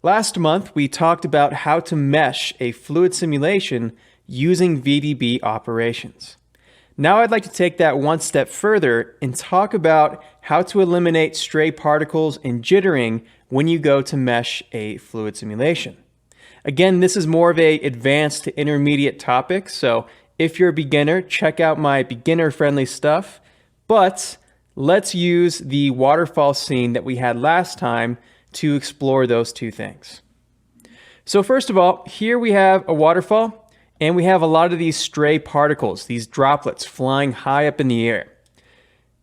Last month, we talked about how to mesh a fluid simulation using VDB operations. Now I'd like to take that one step further and talk about how to eliminate stray particles and jittering when you go to mesh a fluid simulation. Again, this is more of an advanced to intermediate topic, so if you're a beginner, check out my beginner-friendly stuff, but let's use the waterfall scene that we had last time to explore those two things. So first of all, here we have a waterfall, and we have a lot of these stray particles, these droplets flying high up in the air.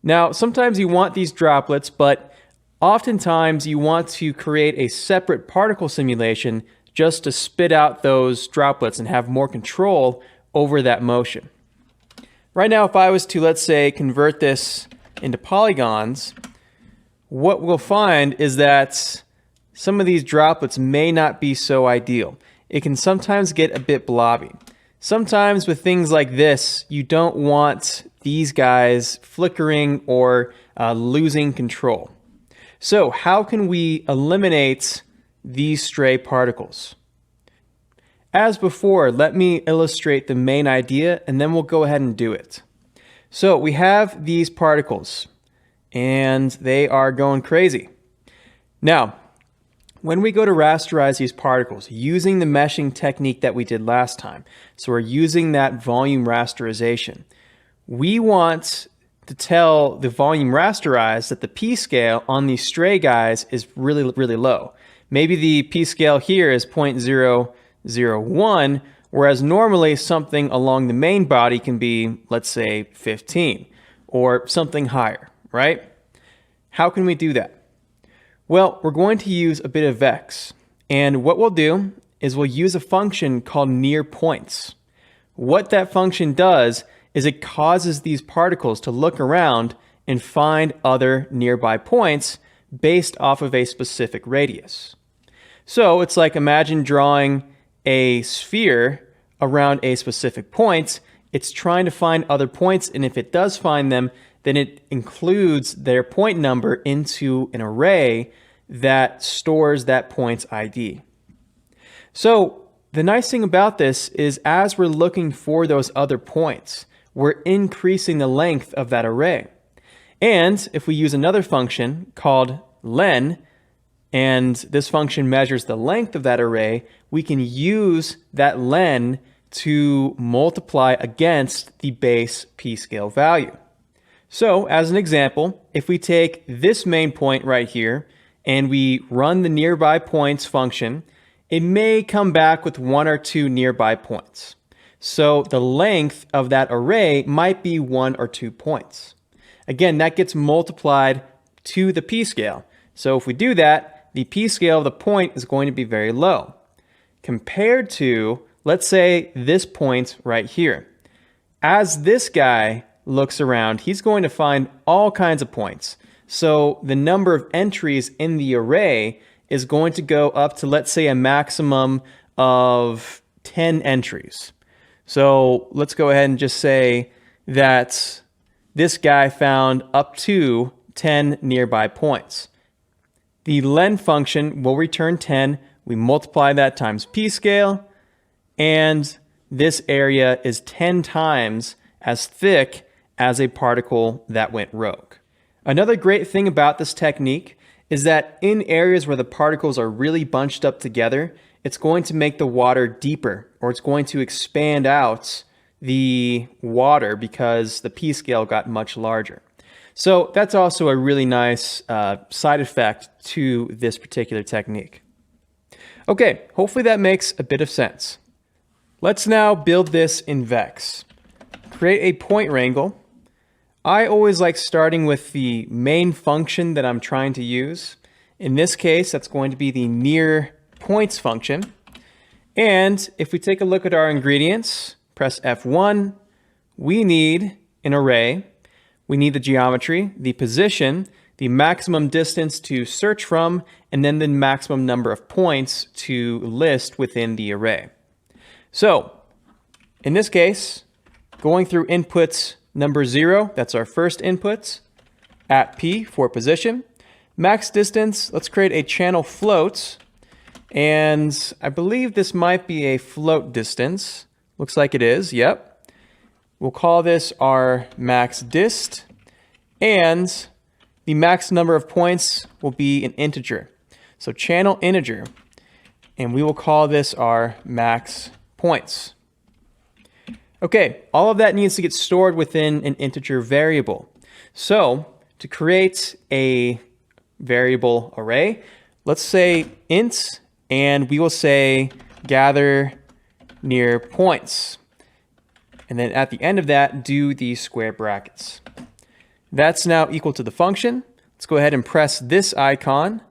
Now, sometimes you want these droplets, but oftentimes you want to create a separate particle simulation just to spit out those droplets and have more control over that motion. Right now, if I was to, let's say, convert this into polygons, what we'll find is that some of these droplets may not be so ideal. It can sometimes get a bit blobby. Sometimes with things like this, you don't want these guys flickering or losing control. So how can we eliminate these stray particles? As before, let me illustrate the main idea and then we'll go ahead and do it. So we have these particles and they are going crazy. Now, when we go to rasterize these particles using the meshing technique that we did last time, so we're using that volume rasterization, we want to tell the volume rasterized that the p-scale on these stray guys is really, really low. Maybe the p-scale here is 0.001, whereas normally something along the main body can be, let's say, 15 or something higher, right? How can we do that? Well, we're going to use a bit of Vex, and what we'll do is we'll use a function called near points. What that function does is it causes these particles to look around and find other nearby points based off of a specific radius. So it's like imagine drawing a sphere around a specific point. It's trying to find other points, and if it does find them, then it includes their point number into an array that stores that point's ID. So the nice thing about this is as we're looking for those other points, we're increasing the length of that array. And if we use another function called len, and this function measures the length of that array, we can use that len to multiply against the base p-scale value. So as an example, if we take this main point right here and we run the nearby points function, it may come back with 1 or 2 nearby points. So the length of that array might be 1 or 2 points. Again, that gets multiplied to the p-scale. So if we do that, the p-scale of the point is going to be very low compared to, let's say, this point right here. As this guy looks around, he's going to find all kinds of points. So the number of entries in the array is going to go up to, let's say, a maximum of 10 entries. So let's go ahead and just say that this guy found up to 10 nearby points. The len function will return 10. We multiply that times p-scale, and this area is 10 times as thick as a particle that went rogue. Another great thing about this technique is that in areas where the particles are really bunched up together, it's going to make the water deeper, or it's going to expand out the water because the p-scale got much larger. So that's also a really nice side effect to this particular technique. Okay, hopefully that makes a bit of sense. Let's now build this in Vex. Create a point wrangle. I always like starting with the main function that I'm trying to use. In this case, that's going to be the near points function. And if we take a look at our ingredients, press F1, we need an array. We need the geometry, the position, the maximum distance to search from, and then the maximum number of points to list within the array. So in this case, going through inputs number 0, that's our first input, at P for position. Max distance, let's create a channel float, And I believe this might be a float distance. Looks like it is, yep. We'll call this our max dist, and the max number of points will be an integer. So channel integer, and we will call this our max points. Okay, all of that needs to get stored within an integer variable. So to create a variable array, let's say int, and we will say gather near points. And then at the end of that, do the square brackets. That's now equal to the function. Let's go ahead and press this icon,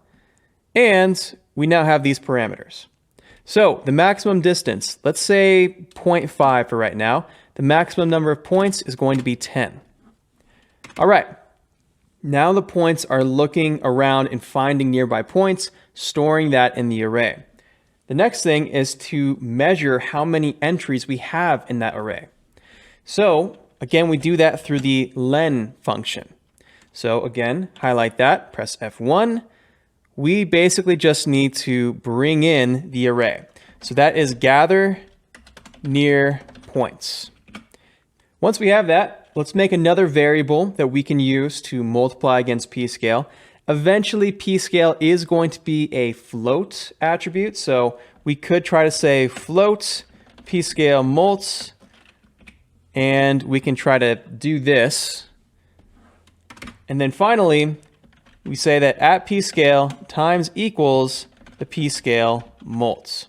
and we now have these parameters. So the maximum distance, let's say 0.5 for right now. The maximum number of points is going to be 10. All right, now the points are looking around and finding nearby points, storing that in the array. The next thing is to measure how many entries we have in that array. So again, we do that through the len function. So again, highlight that, press F1. We basically just need to bring in the array. So that is gather near points. Once we have that, let's make another variable that we can use to multiply against pscale. Eventually, pscale is going to be a float attribute. So we could try to say float pscale mults, and we can try to do this. And then finally, we say that at pscale times equals the pscale mults.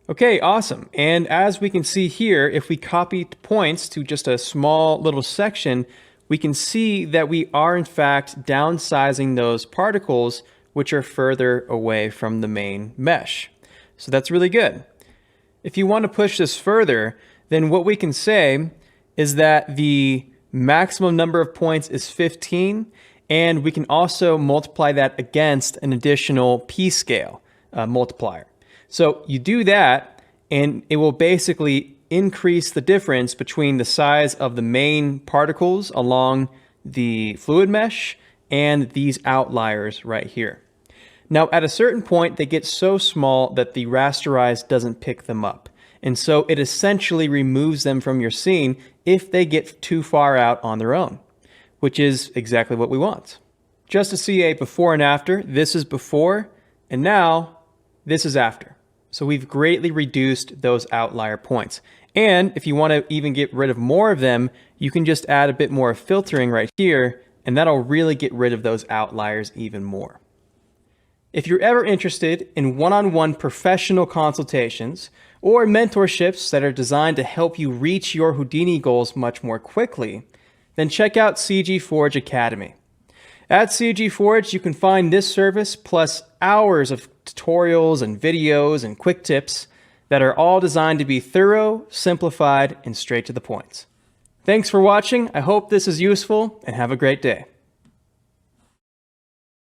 Okay, awesome. And as we can see here, if we copy points to just a small little section, we can see that we are in fact downsizing those particles which are further away from the main mesh. So that's really good. If you want to push this further, then what we can say is that the maximum number of points is 15, and we can also multiply that against an additional pscale multiplier. So you do that, and it will basically increase the difference between the size of the main particles along the fluid mesh and these outliers right here. Now, at a certain point, they get so small that the rasterize doesn't pick them up. And so it essentially removes them from your scene if they get too far out on their own, which is exactly what we want. Just to see a before and after, this is before, and now this is after. So we've greatly reduced those outlier points. And if you want to even get rid of more of them, you can just add a bit more filtering right here, and that'll really get rid of those outliers even more. If you're ever interested in one-on-one professional consultations or mentorships that are designed to help you reach your Houdini goals much more quickly, then check out CG Forge Academy. At CG Forge, you can find this service plus hours of tutorials and videos and quick tips that are all designed to be thorough, simplified, and straight to the point. Thanks for watching. I hope this is useful, and have a great day.